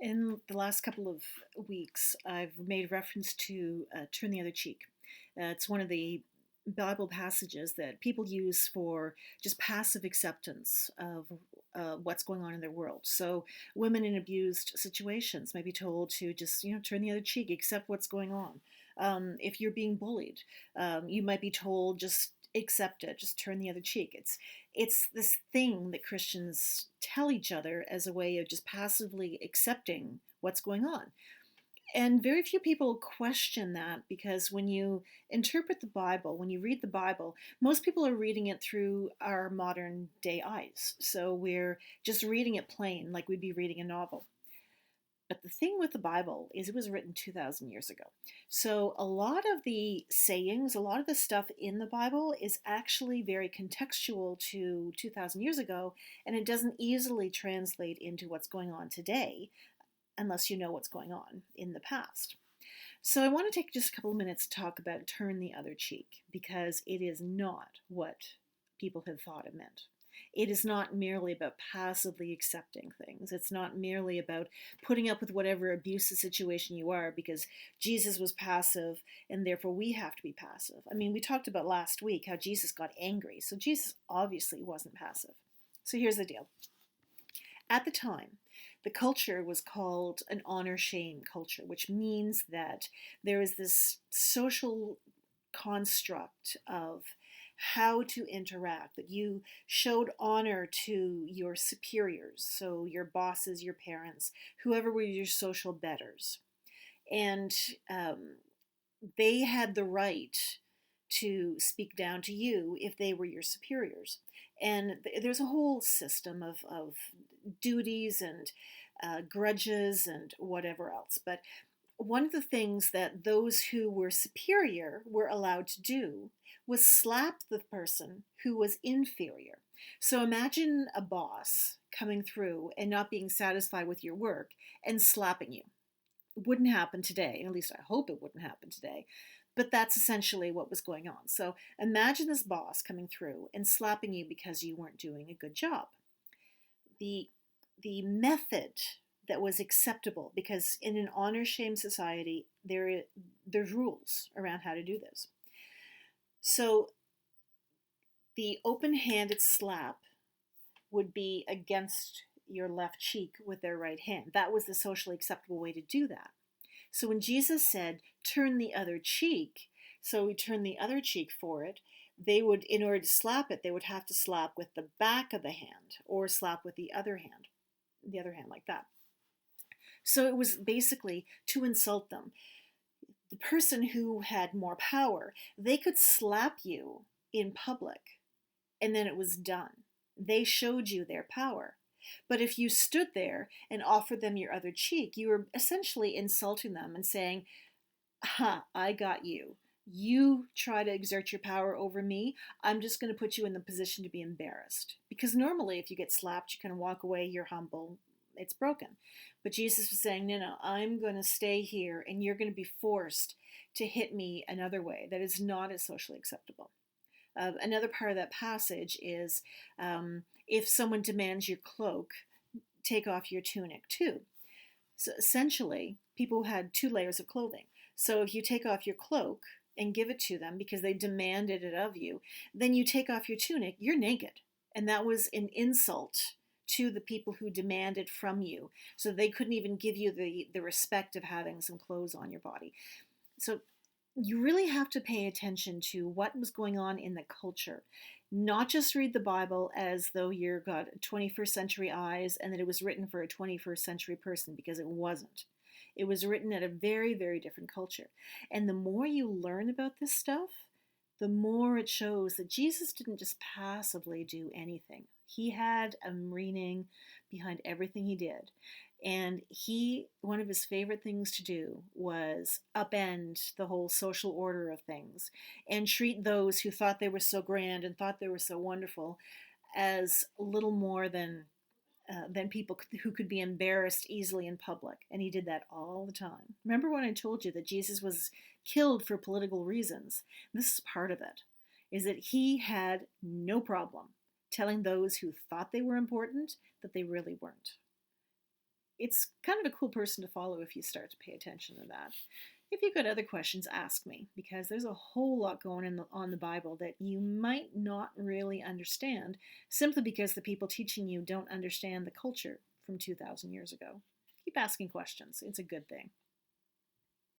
In the last couple of weeks, I've made reference to turn the other cheek. It's one of the Bible passages that people use for just passive acceptance of what's going on in their world. So, women in abused situations may be told to just, turn the other cheek, accept what's going on. If you're being bullied, you might be told just accept it, just turn the other cheek. It's this thing that Christians tell each other as a way of just passively accepting what's going on. And very few people question that because when you interpret the Bible, when you read the Bible, most people are reading it through our modern day eyes. So we're just reading it plain, like we'd be reading a novel. But the thing with the Bible is it was written 2,000 years ago. So a lot of the sayings, a lot of the stuff in the Bible is actually very contextual to 2,000 years ago, and it doesn't easily translate into what's going on today unless you know what's going on in the past. So I want to take just a couple of minutes to talk about turn the other cheek because it is not what people have thought it meant. It is not merely about passively accepting things. It's not merely about putting up with whatever abusive situation you are because Jesus was passive and therefore we have to be passive. I mean, we talked about last week how Jesus got angry. So Jesus obviously wasn't passive. So here's the deal. At the time, the culture was called an honor shame culture, which means that there is this social construct of how to interact, that you showed honor to your superiors, so your bosses, your parents, whoever were your social betters. And they had the right to speak down to you if they were your superiors. And there's a whole system of duties and grudges and whatever else. But one of the things that those who were superior were allowed to do was slap the person who was inferior. So imagine a boss coming through and not being satisfied with your work and slapping you. It wouldn't happen today, at least I hope it wouldn't happen today. But that's essentially what was going on. So imagine this boss coming through and slapping you because you weren't doing a good job. The, the method that was acceptable, because in an honor shame society, there's rules around how to do this. So the open-handed slap would be against your left cheek with their right hand. That was the socially acceptable way to do that. So when Jesus said, turn the other cheek, so we turn the other cheek for it, they would, in order to slap it, they would have to slap with the back of the hand or slap with the other hand like that. So it was basically to insult them. The person who had more power, they could slap you in public and then it was done. They showed you their power. But if you stood there and offered them your other cheek, you were essentially insulting them and saying, ha, I got you. You try to exert your power over me, I'm just going to put you in the position to be embarrassed. Because normally if you get slapped, you kind of walk away, you're humble, it's broken. But Jesus was saying, no, I'm going to stay here and you're going to be forced to hit me another way that is not as socially acceptable. Another part of that passage is if someone demands your cloak, take off your tunic too. So essentially, people had two layers of clothing. So if you take off your cloak and give it to them because they demanded it of you, then you take off your tunic, you're naked. And that was an insult to the people who demanded from you. So they couldn't even give you the respect of having some clothes on your body. So you really have to pay attention to what was going on in the culture. Not just read the Bible as though you've got 21st century eyes and that it was written for a 21st century person, because it wasn't. It was written at a very, very different culture. And the more you learn about this stuff, the more it shows that Jesus didn't just passively do anything. He had a meaning behind everything he did. And one of his favorite things to do was upend the whole social order of things and treat those who thought they were so grand and thought they were so wonderful as little more than people who could be embarrassed easily in public. And he did that all the time. Remember when I told you that Jesus was killed for political reasons? This is part of it, is that he had no problem telling those who thought they were important that they really weren't. it's kind of a cool person to follow if you start to pay attention to that. If you've got other questions, ask me, because there's a whole lot going on the Bible that you might not really understand simply because the people teaching you don't understand the culture from 2,000 years ago. Keep asking questions. It's a good thing.